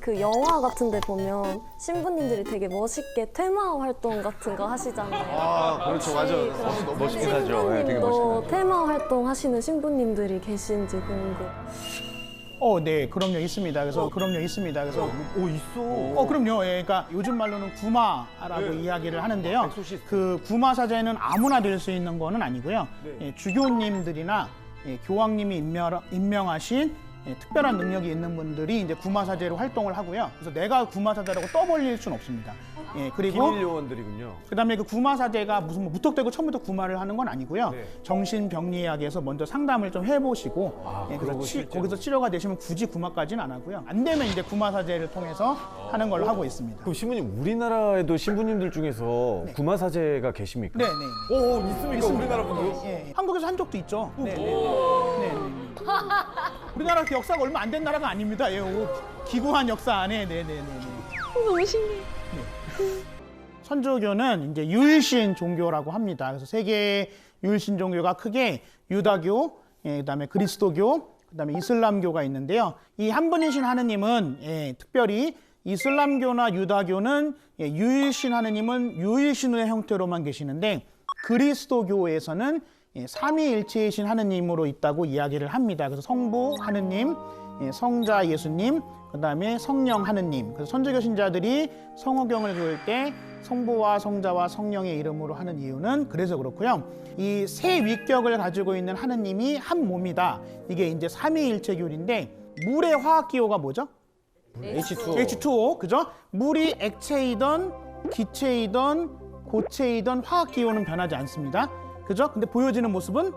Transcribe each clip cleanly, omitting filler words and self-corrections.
그 영화 같은 데 보면 신부님들이 되게 멋있게 테마 활동 같은 거 하시잖아요. 아, 그렇죠. 맞아. 혹시 멋있게 사죠. 네, 되게 신부님도 멋있게. 테마 활동 하시는 신부님들이 계신지 궁금. 네, 그럼요, 있습니다. 그래서 오, 있어. 그럼요. 예, 그러니까 요즘 말로는 구마라고 네. 이야기를 하는데요. 엑소시스트. 그 구마 사제는 아무나 될 수 있는 거는 아니고요. 네. 예, 주교님들이나 교황님이 임명하신 특별한 능력이 있는 분들이 이제 구마 사제로 활동을 하고요. 그래서 내가 구마 사제라고 떠벌릴 수는 없습니다. 예, 그리고 비밀 요원들이군요. 그다음에 그 구마 사제가 무슨 뭐 무턱대고 처음부터 구마를 하는 건 아니고요. 네. 정신병리학에서 먼저 상담을 좀 해보시고 그래서 그러고 실제로. 거기서 치료가 되시면 굳이 구마까지는 안 하고요. 안 되면 이제 구마 사제를 통해서 하는 걸로 하고 있습니다. 그럼 신부님, 우리나라에도 신부님들 중에서 구마사제가 계십니까? 네, 네. 오, 있습니까? 우리나라 분들? 예, 한국에서 한 적도 있죠. 네, 네. 네, 네. 우리나라 그 역사가 얼마 안 된 나라가 아닙니다. 예, 기구한 역사 안에, 네, 네, 네. 너무 신기해. 천주교는 이제 유일신 종교라고 합니다. 그래서 세계의 유일신 종교가 크게 유다교, 그다음에 그리스도교, 그다음에 이슬람교가 있는데요. 이 한 분이신 하느님은 특별히 이슬람교나 유다교는 유일신 하느님은 유일신의 형태로만 계시는데 그리스도교에서는 삼위일체이신 하느님으로 있다고 이야기를 합니다. 그래서 성부 하느님, 성자 예수님, 그다음에 성령 하느님. 그래서 천주교 신자들이 성호경을 그을 때 성부와 성자와 성령의 이름으로 하는 이유는 그래서 그렇고요. 이 세 위격을 가지고 있는 하느님이 한 몸이다. 이게 이제 삼위일체교리인데 물의 화학 기호가 뭐죠? H2O. H2O, 그죠? 물이 액체이던 기체이던 고체이던 화학 기호는 변하지 않습니다. 그죠? 근데 보여지는 모습은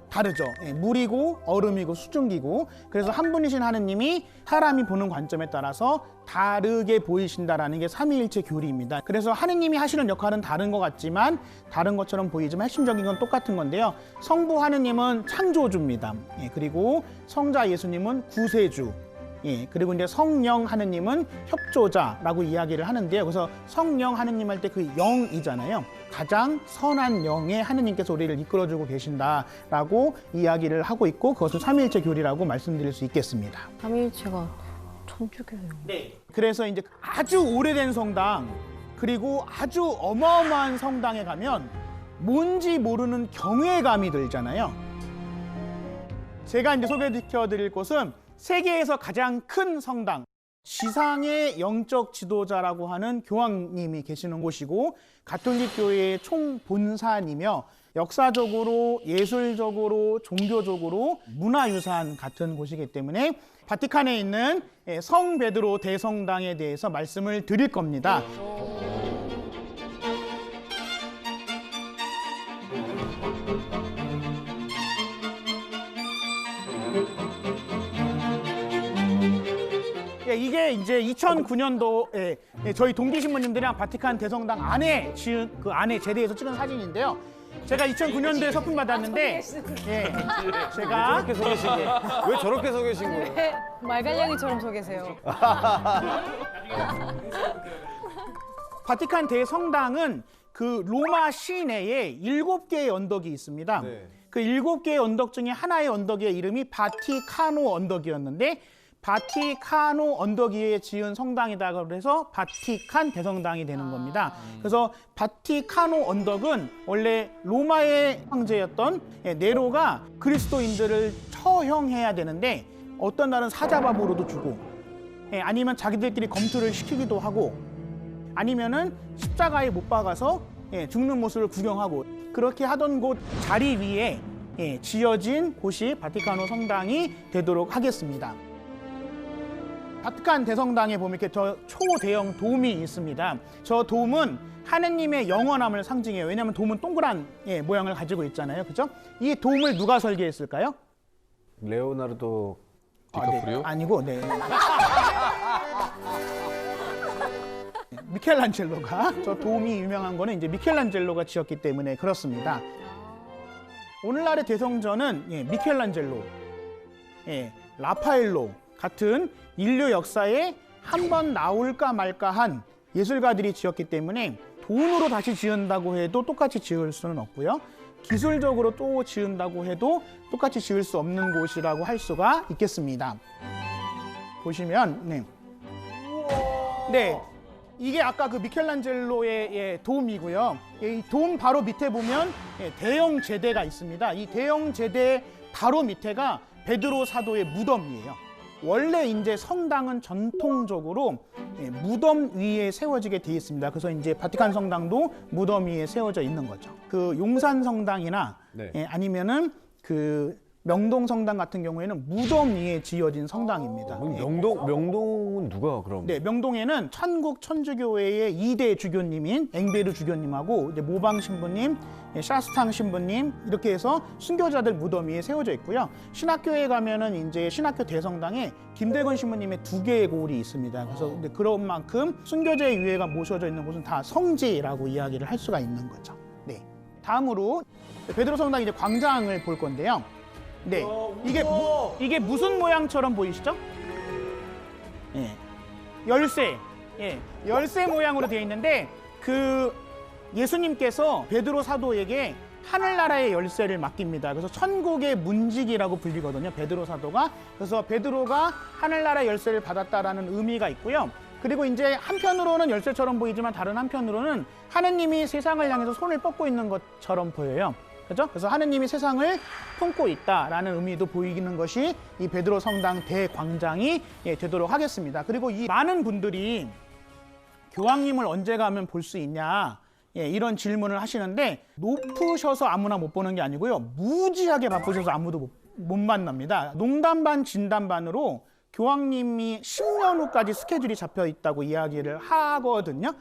다르죠. 물이고 얼음이고 수증기고. 그래서 한 분이신 하느님이 사람이 보는 관점에 따라서 다르게 보이신다라는 게 삼위일체 교리입니다. 그래서 하느님이 하시는 역할은 다른 것 같지만 다른 것처럼 보이지만 핵심적인 건 똑같은 건데요. 성부 하느님은 창조주입니다. 그리고 성자 예수님은 구세주. 그리고 이제 성령 하느님은 협조자라고 이야기를 하는데요. 그래서 성령 하느님 할 때 그 영이잖아요. 가장 선한 영의 하느님께서 우리를 이끌어주고 계신다라고 이야기를 하고 있고 그것을 삼위일체 교리라고 말씀드릴 수 있겠습니다. 삼일체가 천주교예요. 네. 그래서 이제 아주 오래된 성당 그리고 아주 어마어마한 성당에 가면 뭔지 모르는 경외감이 들잖아요. 제가 이제 소개시켜드릴 곳은 세계에서 가장 큰 성당, 지상의 영적 지도자라고 하는 교황님이 계시는 곳이고 가톨릭 교회의 총본산이며 역사적으로, 예술적으로, 종교적으로 문화유산 같은 곳이기 때문에 바티칸에 있는 성 베드로 대성당에 대해서 말씀을 드릴 겁니다. 이게 이제 2009년도에 저희 동기 신부님들이랑 바티칸 대성당 안에 지은 그 안에 제대해서 찍은 사진인데요. 제가 2009년도에 서품 받았는데 제가 저렇게 서 계신 거예요? 왜 저렇게 서 계신 거예요? 말갈량이처럼 서 계세요. 바티칸 대성당은 그 로마 시내에 7개의 언덕이 있습니다. 네. 그 7개의 언덕 중에 하나의 언덕의 이름이 바티카노 언덕이었는데 바티카노 언덕 위에 지은 성당이다 그래서 바티칸 대성당이 되는 겁니다. 그래서 바티카노 언덕은 원래 로마의 황제였던 네로가 그리스도인들을 처형해야 되는데 어떤 날은 사자밥으로도 주고 아니면 자기들끼리 검투를 시키기도 하고 아니면은 십자가에 못 박아서 죽는 모습을 구경하고 그렇게 하던 곳 자리 위에 지어진 곳이 바티카노 성당이 되도록 하겠습니다. 바티칸 대성당에 보면 이렇게 저 초대형 돔이 있습니다. 저 돔은 하느님의 영원함을 상징해요. 왜냐하면 돔은 동그란 모양을 가지고 있잖아요. 그죠? 이 돔을 누가 설계했을까요? 레오나르도 네. 아니고, 네. 미켈란젤로가 저 돔이 유명한 거는 이제 미켈란젤로가 지었기 때문에 그렇습니다. 오늘날의 대성전은 미켈란젤로, 라파엘로 같은 인류 역사에 한 번 나올까 말까한 예술가들이 지었기 때문에 돈으로 다시 지은다고 해도 똑같이 지을 수는 없고요. 기술적으로 또 지은다고 해도 똑같이 지을 수 없는 곳이라고 할 수가 있겠습니다. 보시면 네. 이게 아까 그 미켈란젤로의 도움이고요. 이 도움 바로 밑에 보면 대형 제대가 있습니다. 이 대형 제대 바로 밑에가 베드로 사도의 무덤이에요. 원래 이제 성당은 전통적으로 무덤 위에 세워지게 돼 있습니다. 그래서 이제 바티칸 성당도 무덤 위에 세워져 있는 거죠. 그 용산 성당이나 네. 아니면은 그 명동 성당 같은 경우에는 무덤 위에 지어진 성당입니다. 명동은 누가 그럼? 네, 명동에는 천국 천주교회의 2대 주교님인 앵베르 주교님하고 이제 모방 신부님, 샤스탕 신부님 이렇게 해서 순교자들 무덤 위에 세워져 있고요. 신학교에 가면은 이제 신학교 대성당에 김대건 신부님의 2개의 고울이 있습니다. 그래서 근데 그런 만큼 순교자의 유해가 모셔져 있는 곳은 다 성지라고 이야기를 할 수가 있는 거죠. 네. 다음으로 베드로 성당 이제 광장을 볼 건데요. 네, 이게 무슨 모양처럼 보이시죠? 예, 열쇠, 열쇠 모양으로 되어 있는데 그 예수님께서 베드로 사도에게 하늘나라의 열쇠를 맡깁니다. 그래서 천국의 문지기라고 불리거든요, 베드로 사도가. 그래서 베드로가 하늘나라 열쇠를 받았다라는 의미가 있고요. 그리고 이제 한편으로는 열쇠처럼 보이지만 다른 한편으로는 하느님이 세상을 향해서 손을 뻗고 있는 것처럼 보여요. 그죠? 그래서 하느님이 세상을 품고 있다라는 의미도 보이는 것이 이 베드로 성당 대광장이 되도록 하겠습니다. 그리고 이 많은 분들이 교황님을 언제 가면 볼 수 있냐 이런 질문을 하시는데 높으셔서 아무나 못 보는 게 아니고요. 무지하게 바쁘셔서 아무도 못 만납니다. 농담 반 진담 반으로 교황님이 10년 후까지 스케줄이 잡혀 있다고 이야기를 하거든요.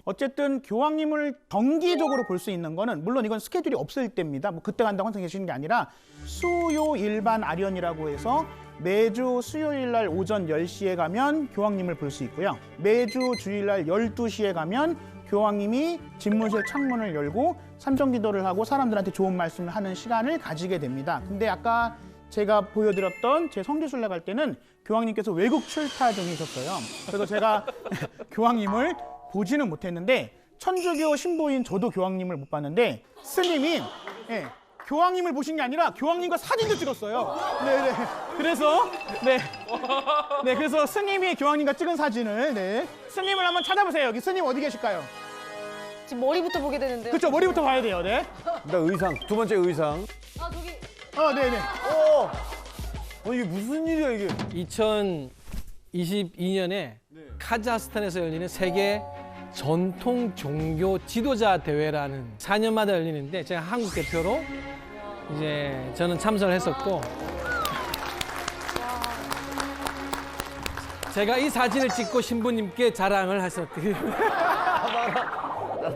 어쨌든 교황님을 정기적으로 볼 수 있는 거는 물론 이건 스케줄이 없을 때입니다. 뭐 그때 간다고 항상 계시는 게 아니라 수요 일반 아련이라고 해서 매주 수요일 날 오전 10시에 가면 교황님을 볼 수 있고요. 매주 주일 날 12시에 가면 교황님이 집무실 창문을 열고 삼정기도를 하고 사람들한테 좋은 말씀을 하는 시간을 가지게 됩니다. 근데 아까 제가 보여드렸던 제 성지순례 갈 때는 교황님께서 외국 출타 중이셨어요. 그래서 제가 교황님을 보지는 못했는데 천주교 신부인 저도 교황님을 못 봤는데 스님이 교황님을 보신 게 아니라 교황님과 사진도 찍었어요. 네. 그래서 스님이 교황님과 찍은 사진을 스님을 한번 찾아보세요. 여기 스님 어디 계실까요? 지금 머리부터 보게 되는데요. 그렇죠. 머리부터 봐야 돼요. 네. 일단 의상, 두 번째 의상. 아 저기 네네. 이게 무슨 일이야 이게? 2022년에 카자흐스탄에서 열리는 세계 전통 종교 지도자 대회라는 4년마다 열리는데 제가 한국 대표로 이제 저는 참석을 했었고 제가 이 사진을 찍고 신부님께 자랑을 했었거든요.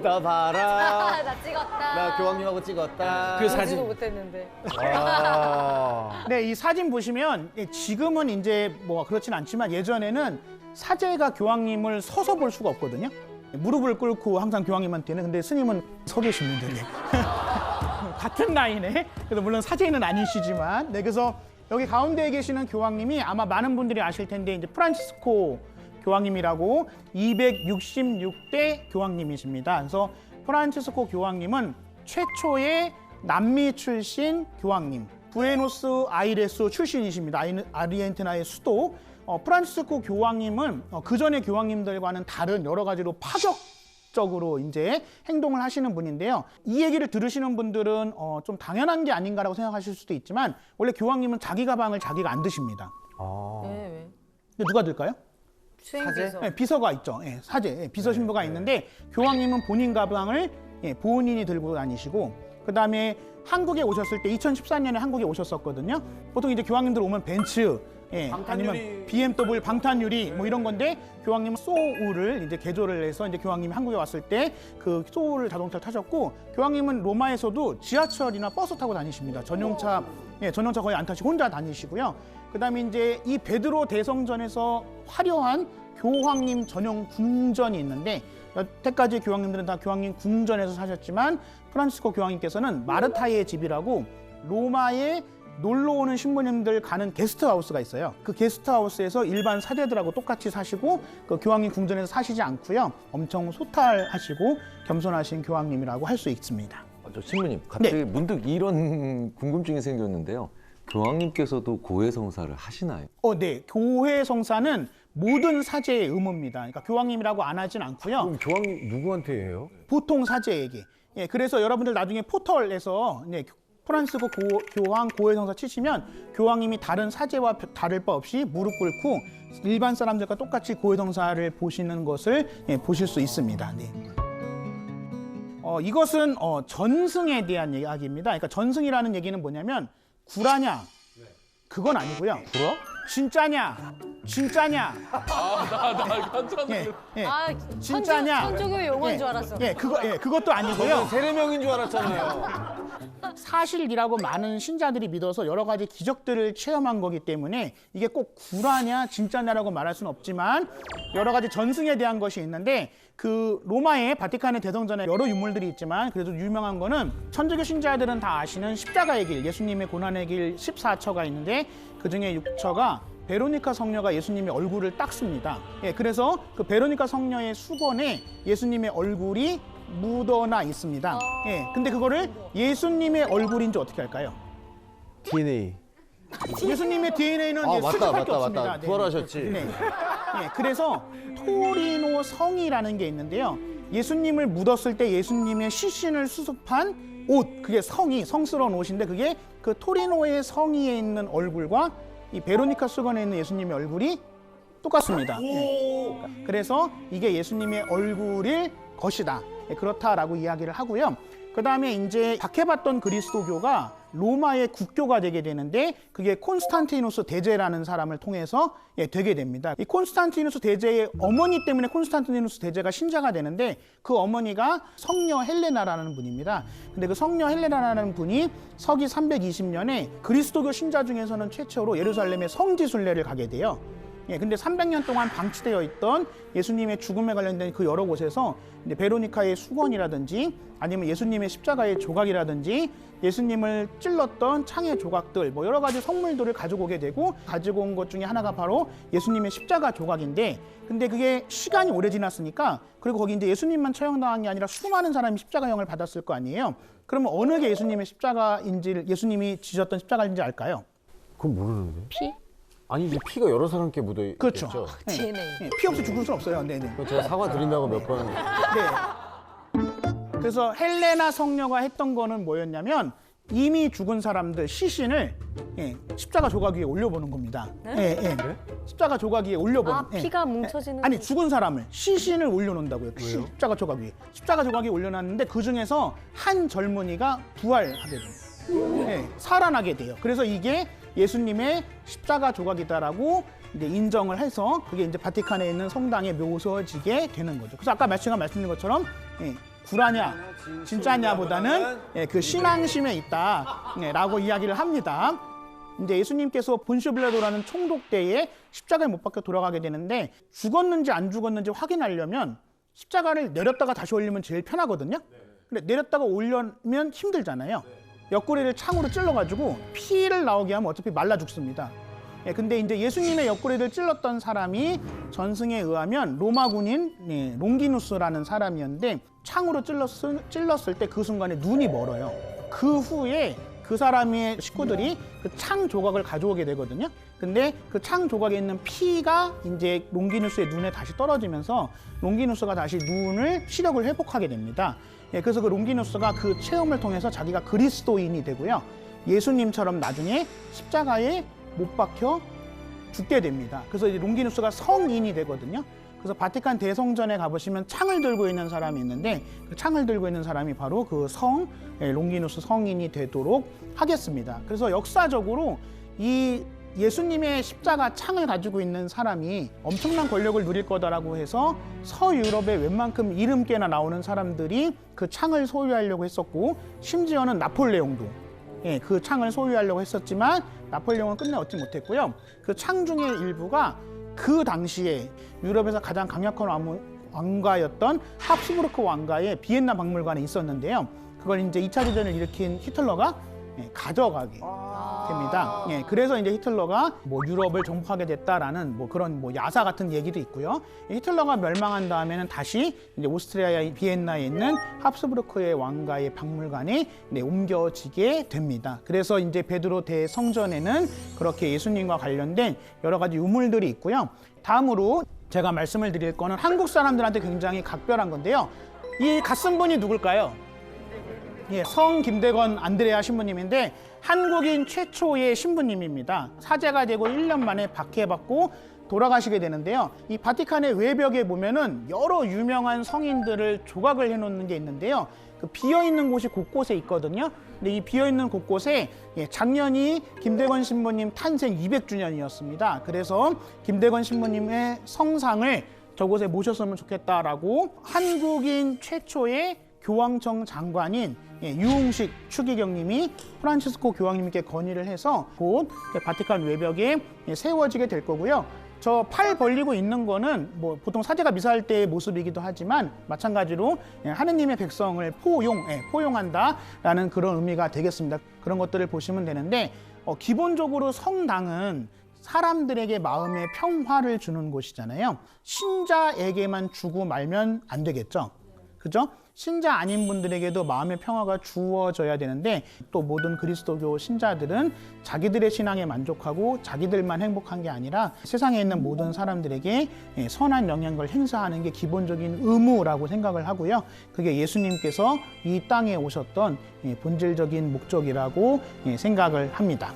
나 봐라. 나 찍었다. 나 교황님하고 찍었다. 그 사진. 보지도 못했는데. 네, 이 사진 보시면 지금은 이제 뭐 그렇진 않지만 예전에는 사제가 교황님을 서서 볼 수가 없거든요. 무릎을 꿇고 항상 교황님한테는 근데 스님은 서 계십니다. 같은 라인에 그래서 물론 사제는 아니시지만 그래서 여기 가운데에 계시는 교황님이 아마 많은 분들이 아실 텐데 이제 프란치스코 교황님이라고 266대 교황님이십니다. 그래서 프란치스코 교황님은 최초의 남미 출신 교황님, 부에노스 아이레스 출신이십니다. 아르헨티나의 수도. 프란치스코 교황님은 그전의 교황님들과는 다른 여러 가지로 파격적으로 이제 행동을 하시는 분인데요. 이 얘기를 들으시는 분들은 좀 당연한 게 아닌가라고 생각하실 수도 있지만 원래 교황님은 자기 가방을 자기가 안 드십니다. 왜? 근데 누가 들까요? 수행께서. 비서가 있죠. 사제, 비서 신부가 있는데 교황님은 본인 가방을 본인이 들고 다니시고 그다음에 한국에 오셨을 때 2014년에 한국에 오셨었거든요. 보통 이제 교황님들 오면 벤츠 아니면 BMW 방탄유리 뭐 이런 건데 교황님은 소울을 이제 개조를 해서 이제 교황님이 한국에 왔을 때 그 소울 자동차를 타셨고 교황님은 로마에서도 지하철이나 버스 타고 다니십니다. 전용차 거의 안 타시고 혼자 다니시고요. 그다음에 이제 이 베드로 대성전에서 화려한 교황님 전용 궁전이 있는데 여태까지 교황님들은 다 교황님 궁전에서 사셨지만 프란치스코 교황님께서는 마르타의 집이라고 로마에 놀러 오는 신부님들 가는 게스트하우스가 있어요. 그 게스트하우스에서 일반 사제들하고 똑같이 사시고 그 교황님 궁전에서 사시지 않고요. 엄청 소탈하시고 겸손하신 교황님이라고 할 수 있습니다. 저 신부님 갑자기 문득 이런 궁금증이 생겼는데요. 교황님께서도 고해 성사를 하시나요? 네. 교회 성사는 모든 사제의 의무입니다. 그러니까 교황님이라고 안 하진 않고요. 그럼 교황님 누구한테 해요? 보통 사제에게. 예, 그래서 여러분들 나중에 포털에서 프란시스코 교황 고해성사 치시면 교황님이 다른 사제와 다를 바 없이 무릎 꿇고 일반 사람들과 똑같이 고해성사를 보시는 것을 보실 수 있습니다. 네. 이것은 전승에 대한 이야기입니다. 그러니까 전승이라는 얘기는 뭐냐면 구라냐? 그건 아니고요. 구라? 진짜냐? 진짜냐? 진짜냐? 천주교 용어인 줄 알았어. 그것도 아니고요. 세례명인 줄 알았잖아요. 사실이라고 많은 신자들이 믿어서 여러 가지 기적들을 체험한 거기 때문에 이게 꼭 구라냐 진짜냐라고 말할 수는 없지만 여러 가지 전승에 대한 것이 있는데 그 로마의 바티칸의 대성전에 여러 유물들이 있지만 그래도 유명한 거는 천주교 신자들은 다 아시는 십자가의 길, 예수님의 고난의 길 14처가 있는데 그중에 6처가 베로니카 성녀가 예수님의 얼굴을 닦습니다. 그래서 그 베로니카 성녀의 수건에 예수님의 얼굴이 묻어나 있습니다. 근데 그거를 예수님의 얼굴인지 어떻게 할까요? DNA. 예수님의 DNA는 수집할 게 없습니다. 부활하셨지. 네. 그래서 토리노 성이라는 게 있는데요. 예수님을 묻었을 때 예수님의 시신을 수습한 옷, 그게 성스러운 옷인데 그게 그 토리노의 성의에 있는 얼굴과 이 베로니카 수건에 있는 예수님의 얼굴이 똑같습니다. 그래서 이게 예수님의 얼굴일 것이다. 그렇다라고 이야기를 하고요. 그 다음에 이제 박해받던 그리스도교가 로마의 국교가 되게 되는데 그게 콘스탄티누스 대제라는 사람을 통해서 되게 됩니다. 이 콘스탄티누스 대제의 어머니 때문에 콘스탄티누스 대제가 신자가 되는데 그 어머니가 성녀 헬레나라는 분입니다. 근데 그 성녀 헬레나라는 분이 서기 320년에 그리스도교 신자 중에서는 최초로 예루살렘의 성지순례를 가게 돼요. 근데 300년 동안 방치되어 있던 예수님의 죽음에 관련된 그 여러 곳에서 이제 베로니카의 수건이라든지 아니면 예수님의 십자가의 조각이라든지 예수님을 찔렀던 창의 조각들 뭐 여러 가지 성물들을 가지고 오게 되고 가지고 온 것 중에 하나가 바로 예수님의 십자가 조각인데 근데 그게 시간이 오래 지났으니까 그리고 거기 이제 예수님만 처형당한 게 아니라 수많은 사람이 십자가형을 받았을 거 아니에요. 그러면 어느 게 예수님의 십자가인지를 예수님이 지셨던 십자가인지 알까요? 그건 모르는데. 피? 아니 이제 피가 여러 사람께 묻어 있죠. 그렇죠. DNA. 피 없이 죽을 수는 없어요. 네네. 제가 사과 드린다고 몇 번. 네. 그래서 헬레나 성녀가 했던 거는 뭐였냐면 이미 죽은 사람들 시신을 십자가 조각 위에 올려보는 겁니다. 십자가 조각 위에 올려보는. 피가 뭉쳐지는. 아니 죽은 사람을 시신을 올려놓는다고요. 십자가 조각 위에. 십자가 조각 위에 올려놨는데 그 중에서 한 젊은이가 부활하게 돼요. 살아나게 돼요. 그래서 이게 예수님의 십자가 조각이다라고 이제 인정을 해서 그게 이제 바티칸에 있는 성당에 묘소지게 되는 거죠. 그래서 아까 제가 말씀드린 것처럼 구라냐 진짜냐보다는 그 신앙심에 있다라고 이야기를 합니다. 이제 예수님께서 본시빌라도라는 총독 때에 십자가에 못 박혀 돌아가게 되는데 죽었는지 안 죽었는지 확인하려면 십자가를 내렸다가 다시 올리면 제일 편하거든요. 근데 내렸다가 올리면 힘들잖아요. 옆구리를 창으로 찔러가지고 피를 나오게 하면 어차피 말라 죽습니다. 근데 이제 예수님의 옆구리를 찔렀던 사람이 전승에 의하면 로마 군인 롱기누스라는 사람이었는데 창으로 찔렀을 때 그 순간에 눈이 멀어요. 그 후에 그 사람의 식구들이 그 창 조각을 가져오게 되거든요. 근데 그 창 조각에 있는 피가 이제 롱기누스의 눈에 다시 떨어지면서 롱기누스가 다시 시력을 회복하게 됩니다. 그래서 그 롱기누스가 그 체험을 통해서 자기가 그리스도인이 되고요. 예수님처럼 나중에 십자가에 못 박혀 죽게 됩니다. 그래서 이제 롱기누스가 성인이 되거든요. 그래서 바티칸 대성전에 가보시면 창을 들고 있는 사람이 있는데 그 창을 들고 있는 사람이 바로 그 롱기누스 성인이 되도록 하겠습니다. 그래서 역사적으로 이 예수님의 십자가 창을 가지고 있는 사람이 엄청난 권력을 누릴 거다라고 해서 서유럽의 웬만큼 이름께나 나오는 사람들이 그 창을 소유하려고 했었고 심지어는 나폴레옹도 그 창을 소유하려고 했었지만 나폴레옹은 끝내 얻지 못했고요. 그 창 중에 일부가 그 당시에 유럽에서 가장 강력한 왕가였던 합스부르크 왕가의 비엔나 박물관에 있었는데요. 그걸 이제 2차 대전을 일으킨 히틀러가 가져가게 됩니다. 예, 그래서 이제 히틀러가 뭐 유럽을 정복하게 됐다라는 뭐 그런 뭐 야사 같은 얘기도 있고요. 히틀러가 멸망한 다음에는 다시 이제 오스트리아의 비엔나에 있는 합스부르크의 왕가의 박물관에 옮겨지게 됩니다. 그래서 이제 베드로 대성전에는 그렇게 예수님과 관련된 여러 가지 유물들이 있고요. 다음으로 제가 말씀을 드릴 거는 한국 사람들한테 굉장히 각별한 건데요. 이 갓쓴분이 누굴까요? 예, 성 김대건 안드레아 신부님인데 한국인 최초의 신부님입니다. 사제가 되고 1년 만에 박해받고 돌아가시게 되는데요. 이 바티칸의 외벽에 보면은 여러 유명한 성인들을 조각을 해놓는 게 있는데요. 그 비어있는 곳이 곳곳에 있거든요. 근데 이 비어있는 곳곳에 작년이 김대건 신부님 탄생 200주년이었습니다. 그래서 김대건 신부님의 성상을 저곳에 모셨으면 좋겠다라고 한국인 최초의 교황청 장관인 유흥식 추기경님이 프란치스코 교황님께 건의를 해서 곧 바티칸 외벽에 세워지게 될 거고요. 저 팔 벌리고 있는 거는 뭐 보통 사제가 미사할 때의 모습이기도 하지만 마찬가지로 하느님의 백성을 포용한다라는 그런 의미가 되겠습니다. 그런 것들을 보시면 되는데 기본적으로 성당은 사람들에게 마음의 평화를 주는 곳이잖아요. 신자에게만 주고 말면 안 되겠죠. 그죠? 신자 아닌 분들에게도 마음의 평화가 주어져야 되는데 또 모든 그리스도교 신자들은 자기들의 신앙에 만족하고 자기들만 행복한 게 아니라 세상에 있는 모든 사람들에게 선한 영향을 행사하는 게 기본적인 의무라고 생각을 하고요. 그게 예수님께서 이 땅에 오셨던 본질적인 목적이라고 생각을 합니다.